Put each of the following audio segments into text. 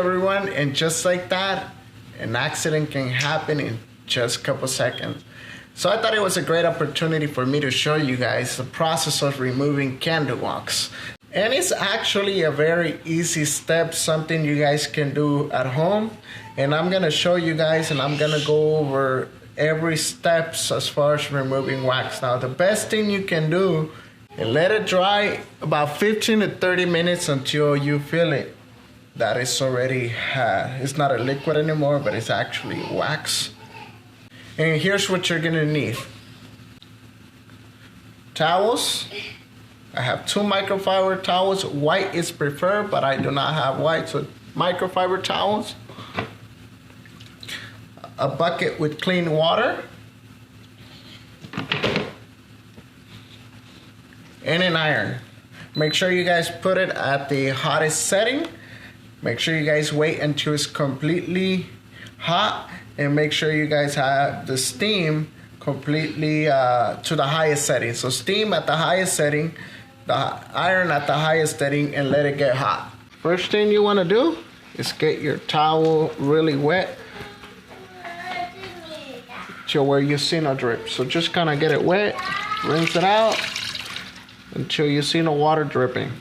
everyone, and just like that, an accident can happen in just a couple seconds. So I thought it was a great opportunity for me to show you guys the process of removing candle wax. And it's actually a very easy step, something you guys can do at home. And I'm gonna show you guys, and I'm gonna go over every steps as far as removing wax. Now the best thing you can do is let it dry about 15 to 30 minutes until you feel it that it's already it's not a liquid anymore, but it's actually wax. And here's what you're gonna need: towels. I have 2 microfiber towels. White is preferred, but I do not have white, so microfiber towels. A bucket with clean water. And an iron. Make sure you guys put it at the hottest setting. Make sure you guys wait until it's completely hot, and make sure you guys have the steam completely to the highest setting. So steam at the highest setting, the iron at the highest setting, and let it get hot. First thing you want to do is get your towel really wet to where you see no drip. So just kind of get it wet, rinse it out until you see no water dripping.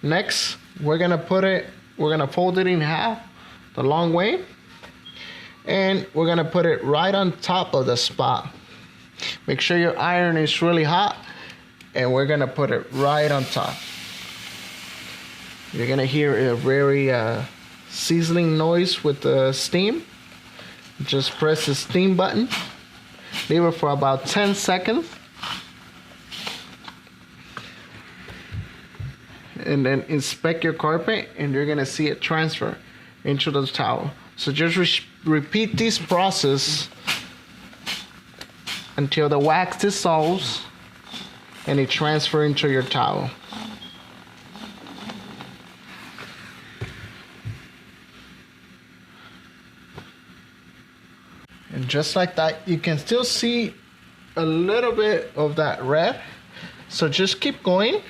Next, we're gonna fold it in half the long way, and we're gonna put it right on top of the spot. Make sure your iron is really hot, and we're gonna put it right on top. You're gonna hear a very sizzling noise with the steam. Just press the steam button, leave it for about 10 seconds, and then inspect your carpet, and you're gonna see it transfer into the towel. So just repeat this process until the wax dissolves and it transfers into your towel. And just like that, you can still see a little bit of that red. So just keep going.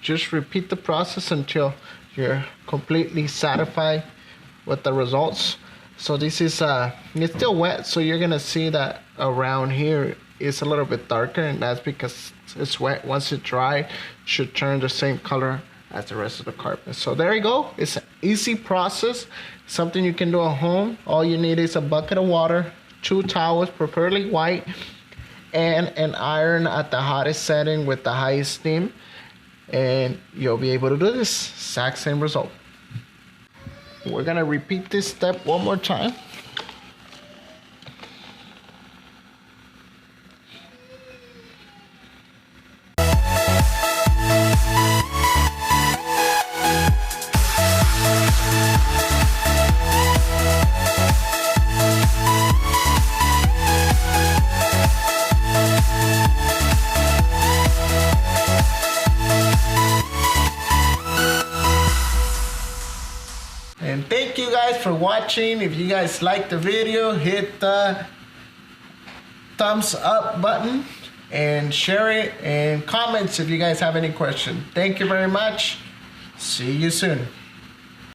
Just repeat the process until you're completely satisfied with the results. So this is it's still wet, so you're gonna see that around here it's a little bit darker, and that's because it's wet. Once it dries, it should turn the same color as the rest of the carpet. So there you go. It's an easy process, something you can do at home. All you need is a bucket of water, 2 towels, preferably white, and an iron at the hottest setting with the highest steam, and you'll be able to do this exact same result. We're gonna repeat this step one more time. And thank you guys for watching. If you guys liked the video, hit the thumbs up button and share it, and comments if you guys have any questions. Thank you very much. See you soon.